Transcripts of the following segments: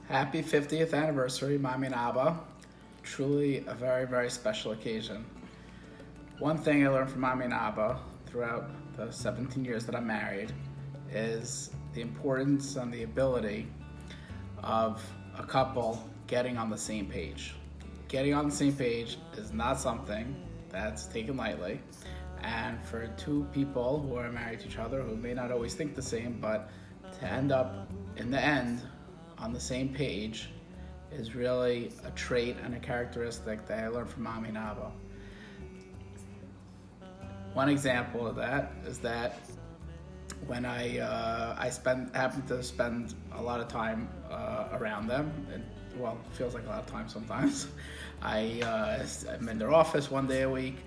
Happy 50th anniversary, Mommy and Abba. Truly a very, very special occasion. One thing I learned from Mommy and Abba throughout the 17 years that I'm married is the importance and the ability of a couple getting on the same page. Getting on the same page is not something that's taken lightly. And for two people who are married to each other who may not always think the same, but to end up in the end on the same page is really a trait and a characteristic that I learned from Mommy and Abba. One example of that is that when I happen to spend a lot of time around them, and well, it feels like a lot of time sometimes. I'm in their office one day a week.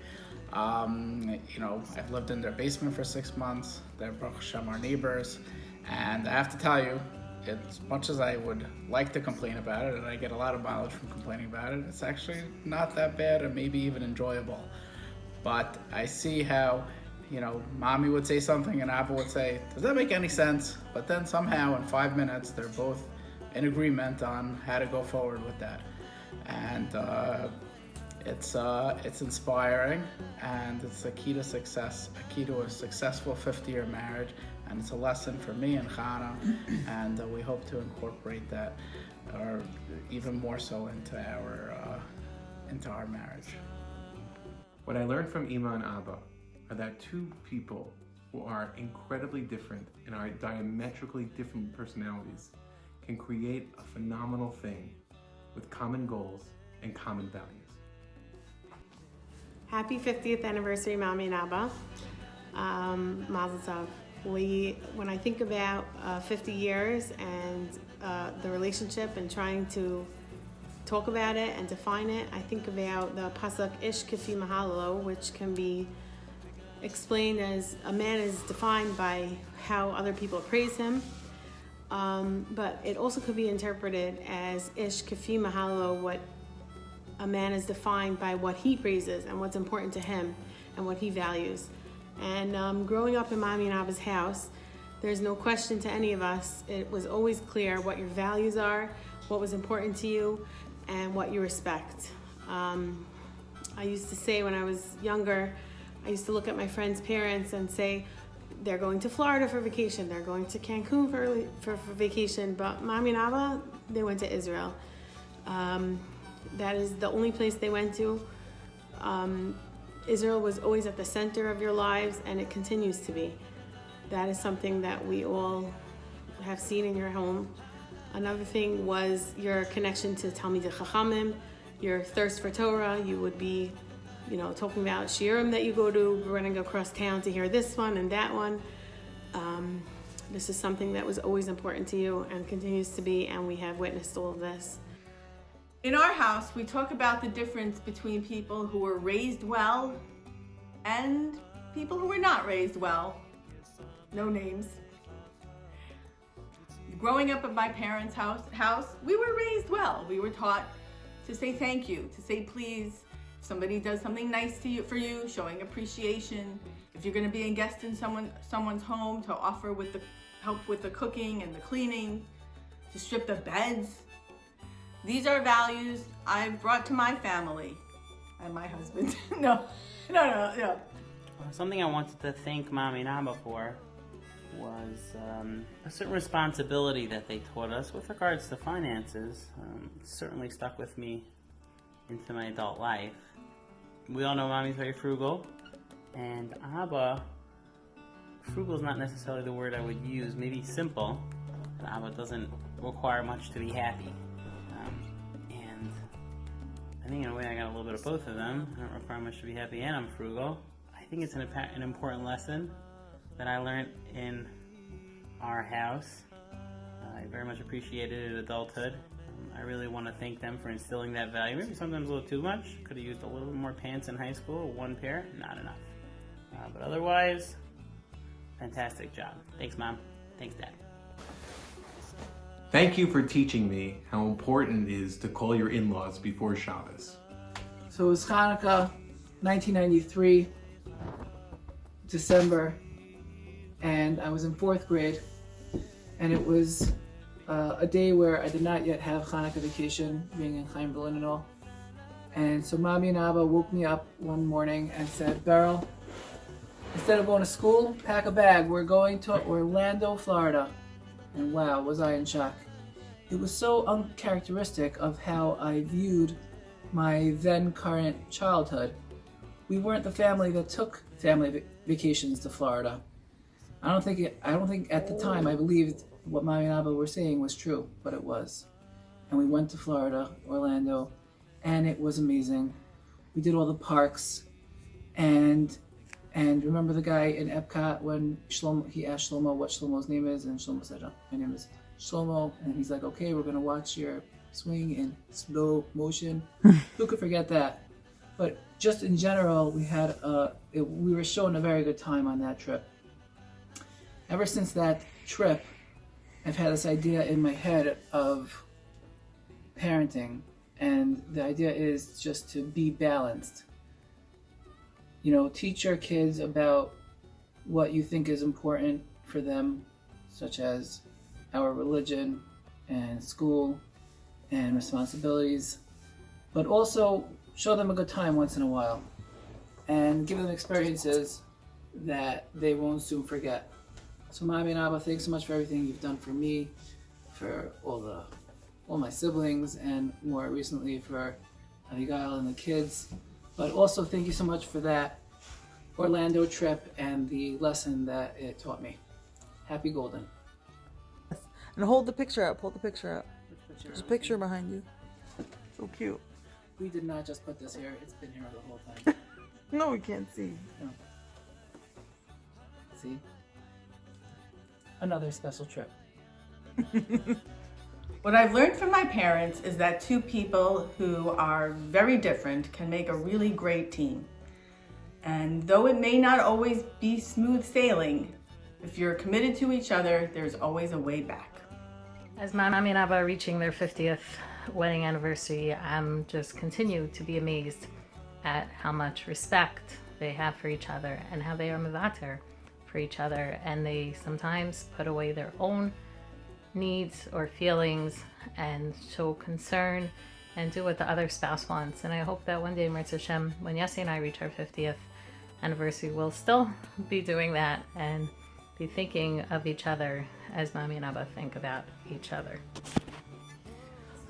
I've lived in their basement for 6 months. They're Baruch Hashem, our neighbors, and I have to tell you, as much as I would like to complain about it, and I get a lot of mileage from complaining about it, it's actually not that bad, and maybe even enjoyable. But I see how, Mommy would say something and Abba would say, does that make any sense? But then somehow in 5 minutes, they're both in agreement on how to go forward with that. And it's inspiring, and it's a key to success, a key to a successful 50-year marriage, and it's a lesson for me and Chana, and we hope to incorporate that, or even more so into our marriage. What I learned from Ima and Abba are that two people who are incredibly different and are diametrically different personalities can create a phenomenal thing with common goals and common values. Happy 50th anniversary, Mommy and Abba. Mazel tov. When I think about 50 years and the relationship and trying to talk about it and define it, I think about the pasuk Ish Kifi Mahalo, which can be explained as a man is defined by how other people praise him, but it also could be interpreted as Ish Kifi Mahalo, what a man is defined by what he praises and what's important to him and what he values. And growing up in Mommy and Abba's house, there's no question to any of us, it was always clear what your values are, what was important to you, and what you respect. I used to say when I was younger, I used to look at my friends' parents and say, they're going to Florida for vacation, they're going to Cancun for vacation, but Mommy and Abba, they went to Israel. That is the only place they went to. Israel was always at the center of your lives, and it continues to be. That is something that we all have seen in your home. Another thing was your connection to Talmidei Chachamim, your thirst for Torah. You would be, talking about shiurim that you go to, running across town to hear this one and that one. This is something that was always important to you and continues to be, and we have witnessed all of this. In our house, we talk about the difference between people who were raised well and people who were not raised well. No names. Growing up at my parents' house, we were raised well. We were taught to say thank you, to say please. If somebody does something nice for you, showing appreciation. If you're going to be a guest in someone's home, to offer help with the cooking and the cleaning, to strip the beds. These are values I've brought to my family and my husband. No. Something I wanted to thank Mommy and Abba for was a certain responsibility that they taught us with regards to finances. Certainly stuck with me into my adult life. We all know Mommy's very frugal, and Abba, frugal is not necessarily the word I would use, maybe simple, but Abba doesn't require much to be happy. And I think in a way I got a little bit of both of them. I don't require much to be happy, and I'm frugal. I think it's an important lesson that I learned in our house. I very much appreciated it in adulthood. I really want to thank them for instilling that value. Maybe sometimes a little too much. Could have used a little bit more pants in high school. One pair, not enough. But otherwise, fantastic job. Thanks, Mom. Thanks, Dad. Thank you for teaching me how important it is to call your in-laws before Shabbos. So it was Hanukkah, 1993, December, and I was in 4th grade, and it was a day where I did not yet have Hanukkah vacation, being in Chaim, Berlin and all. And so Mommy and Abba woke me up one morning and said, Beryl, instead of going to school, pack a bag. We're going to Orlando, Florida. And wow, was I in shock. It was so uncharacteristic of how I viewed my then current childhood. We weren't the family that took family vacations to Florida. I don't think at the time I believed what Mommy and Abba were saying was true, but it was. And we went to Florida, Orlando, and it was amazing. We did all the parks, and remember the guy in Epcot when he asked Shlomo what Shlomo's name is, and Shlomo said, oh, my name is Shlomo, and he's like, okay, we're gonna watch your swing in slow motion. Who could forget that? But just in general, we were showing a very good time on that trip. Ever since that trip, I've had this idea in my head of parenting, and the idea is just to be balanced. You know, teach your kids about what you think is important for them, such as our religion and school and responsibilities, but also show them a good time once in a while and give them experiences that they won't soon forget. So Mommy and Abba, thanks so much for everything you've done for me, for all my siblings, and more recently for Abigail and the kids. But also thank you so much for that Orlando trip and the lesson that it taught me. Happy Golden. And hold the picture up. Hold the picture up. There's a picture behind you. So cute. We did not just put this here. It's been here the whole time. No, we can't see. No. See? Another special trip. What I've learned from my parents is that two people who are very different can make a really great team. And though it may not always be smooth sailing, if you're committed to each other, there's always a way back. As Mommy and Abba are reaching their 50th wedding anniversary, I'm just continue to be amazed at how much respect they have for each other and how they are mevater for each other, and they sometimes put away their own needs or feelings and show concern and do what the other spouse wants. And I hope that one day, Mirz Hashem, when Yossi and I reach our 50th anniversary, we'll still be doing that and be thinking of each other as Mommy and Abba think about each other.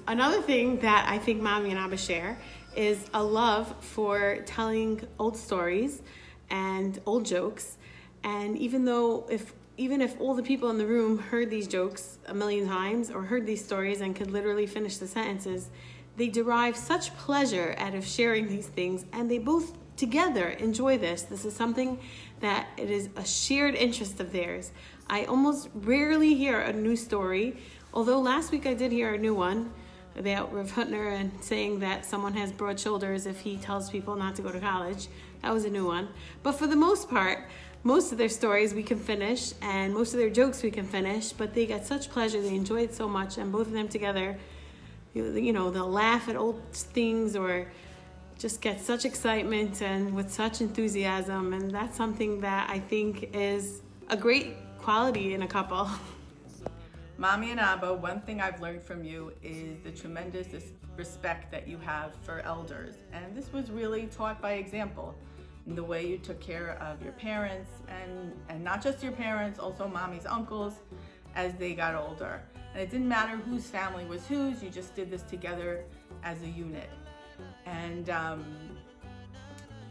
Another thing that I think Mommy and Abba share is a love for telling old stories and old jokes. And even if all the people in the room heard these jokes a million times or heard these stories and could literally finish the sentences, they derive such pleasure out of sharing these things, and they both together enjoy this. This is something that it is a shared interest of theirs. I almost rarely hear a new story, although last week I did hear a new one about Rav Hutner and saying that someone has broad shoulders if he tells people not to go to college. That was a new one. But for the most part, most of their stories we can finish, and most of their jokes we can finish, but they get such pleasure, they enjoy it so much, and both of them together, you know, they'll laugh at old things or just get such excitement and with such enthusiasm, and that's something that I think is a great quality in a couple. Mommy and Abba, one thing I've learned from you is the tremendous respect that you have for elders, and this was really taught by example. In the way you took care of your parents, and not just your parents, also Mommy's uncles as they got older. And it didn't matter whose family was whose, you just did this together as a unit. And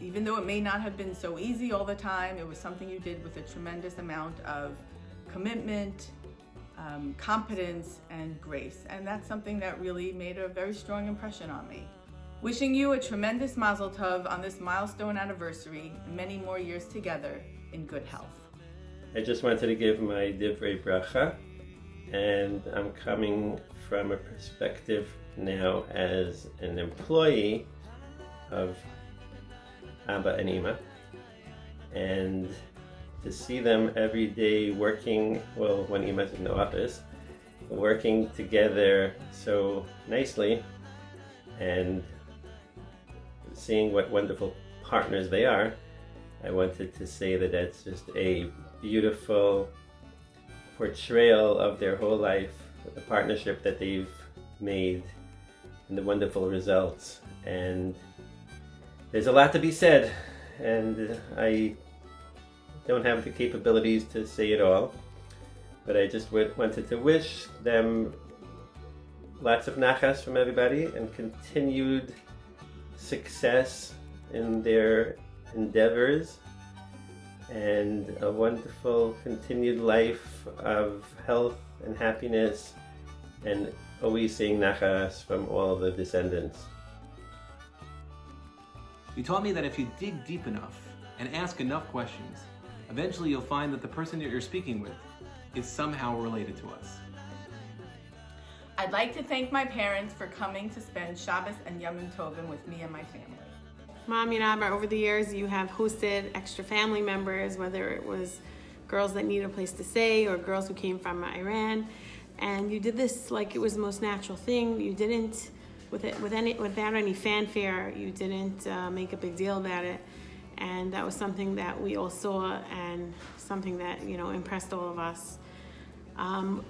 even though it may not have been so easy all the time, it was something you did with a tremendous amount of commitment, competence, and grace. And that's something that really made a very strong impression on me. Wishing you a tremendous mazel tov on this milestone anniversary and many more years together in good health. I just wanted to give my divrei bracha, and I'm coming from a perspective now as an employee of Abba and Ima, and to see them every day working, well, when Ima's in the office, working together so nicely, and seeing what wonderful partners they are, I wanted to say that that's just a beautiful portrayal of their whole life the partnership that they've made and the wonderful results. And there's a lot to be said, and I don't have the capabilities to say it all, but I just wanted to wish them lots of nachas from everybody and continued success in their endeavors, and a wonderful continued life of health and happiness, and always saying nachas from all the descendants. You taught me that if you dig deep enough and ask enough questions, eventually you'll find that the person that you're speaking with is somehow related to us. I'd like to thank my parents for coming to spend Shabbos and Yom Tovim with me and my family. Mommy and Abba, over the years, you have hosted extra family members, whether it was girls that needed a place to stay or girls who came from Iran. And you did this like it was the most natural thing. You didn't, without any fanfare, you didn't make a big deal about it. And that was something that we all saw and something that, impressed all of us.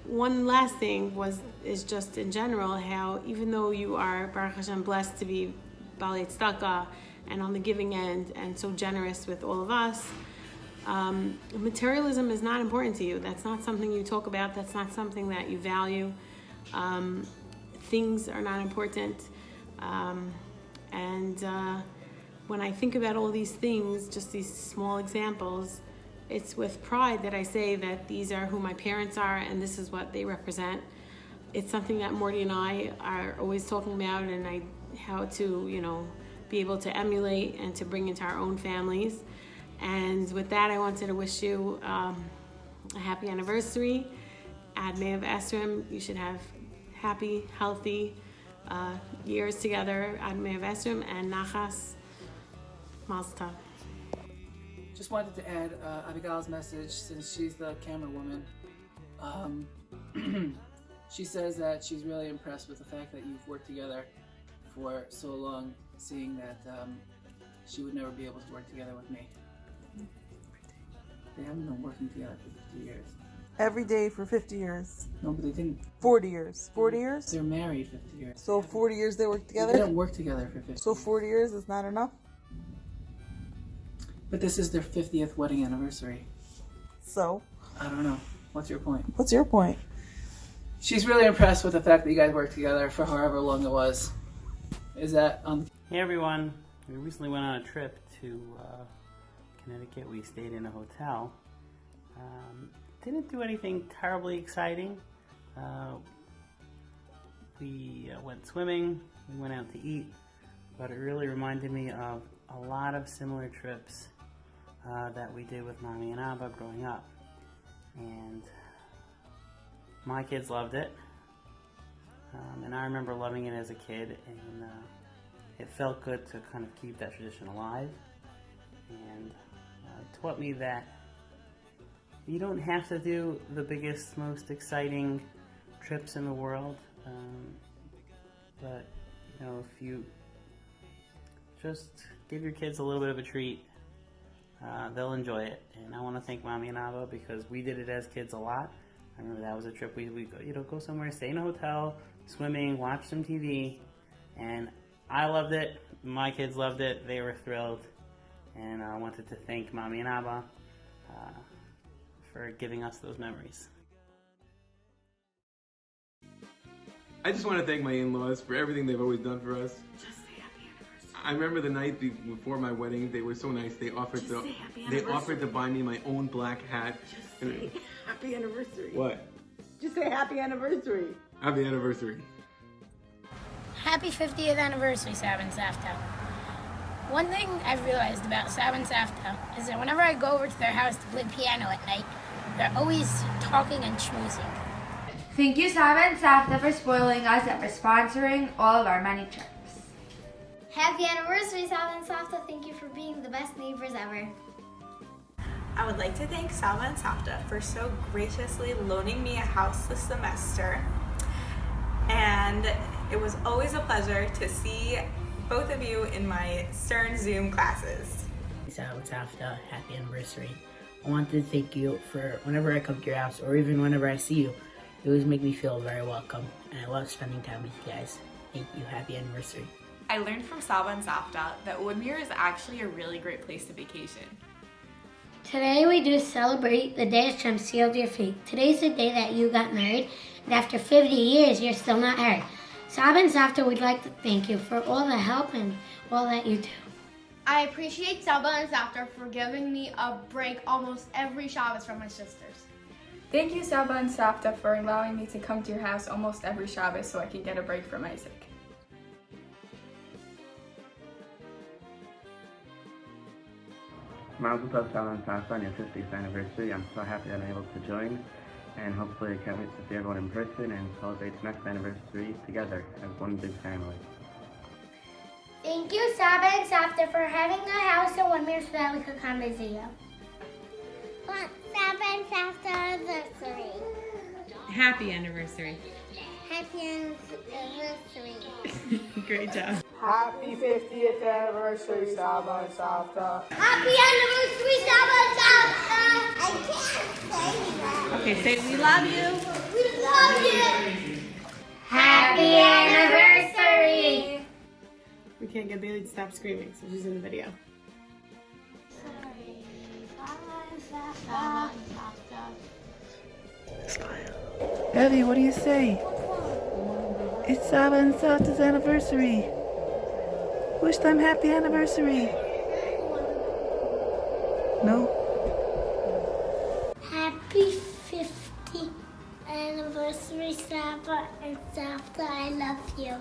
One last thing is just in general how even though you are, Baruch Hashem, blessed to be Balei Tzedakah and on the giving end and so generous with all of us, materialism is not important to you. That's not something you talk about. That's not something that you value. Things are not important. When I think about all these things, just these small examples, it's with pride that I say that these are who my parents are and this is what they represent. It's something that Morty and I are always talking about, and how to, be able to emulate and to bring into our own families. And with that, I wanted to wish you a happy anniversary. Ad Me'av Esrim. You should have happy, healthy years together. Ad Me'av Esrim and Nachas. Mazel Tov. Just wanted to add Abigail's message, since she's the camera woman. She says that she's really impressed with the fact that you've worked together for so long, seeing that she would never be able to work together with me. They haven't been working together for 50 years. Every day for 50 years. No, but they didn't. 40 years. 40 years? They're married 50 years. So 40 years they worked together? They didn't work together for 50 So 40 years is not enough? But this is their 50th wedding anniversary. So? I don't know. What's your point? What's your point? She's really impressed with the fact that you guys worked together for however long it was. Is that on? Hey everyone, we recently went on a trip to Connecticut. We stayed in a hotel. Didn't do anything terribly exciting. We went swimming, we went out to eat, but it really reminded me of a lot of similar trips that we did with Mommy and Abba growing up. And my kids loved it. And I remember loving it as a kid, and it felt good to kind of keep that tradition alive. And taught me that you don't have to do the biggest, most exciting trips in the world, but if you just give your kids a little bit of a treat, they'll enjoy it. And I want to thank Mommy and Abba because we did it as kids a lot. I remember that was a trip we go somewhere, stay in a hotel, swimming, watch some TV, and I loved it. My kids loved it. They were thrilled, and I wanted to thank Mommy and Abba for giving us those memories. I just want to thank my in-laws for everything they've always done for us. Just say happy anniversary. I remember the night before my wedding, they were so nice. They offered to buy me my own black hat. Just say happy anniversary. What? Just say happy anniversary. Happy anniversary. Happy 50th anniversary, Saba and Savta. One thing I've realized about Saba and Savta is that whenever I go over to their house to play piano at night, they're always talking and schmoozing. Thank you, Saba and Savta, for spoiling us and for sponsoring all of our many trips. Happy anniversary, Saba and Savta. Thank you for being the best neighbors ever. I would like to thank Saba and Savta for so graciously loaning me a house this semester. And it was always a pleasure to see both of you in my Stern Zoom classes. Saba and Savta, happy anniversary. I wanted to thank you for whenever I come to your house or even whenever I see you, You always make me feel very welcome, and I love spending time with you guys. Thank you. Happy anniversary. I learned from Saba and Savta that Woodmere is actually a really great place to vacation. Today we do celebrate the day Hashem sealed your fate. Today's the day that you got married, and after 50 years, you're still not married. Saba and Savta would like to thank you for all the help and all that you do. I appreciate Saba and Savta for giving me a break almost every Shabbos from my sisters. Thank you, Saba and Savta, for allowing me to come to your house almost every Shabbos so I can get a break from Isaac. Mazel tov, Saba and Savta, on your 50th anniversary. I'm so happy that I'm able to join, and hopefully I can't wait to see everyone in person and celebrate the next anniversary together as one big family. Thank you, Saba and Savta, for having a house in Woodmere so that we could come visit you. Saba and Savta anniversary. Happy anniversary. Happy anniversary. Great job. Happy 50th anniversary, Saba and Savta. Happy anniversary, Saba and Savta. I can't say that. Okay, say we love you. We love you. Happy anniversary. We can't get Bailey to stop screaming, so she's in the video. Evie, what do you say? It's Saba and Savta's anniversary. Wish them happy anniversary. No? Happy 50th anniversary, Saba and Savta. I love you.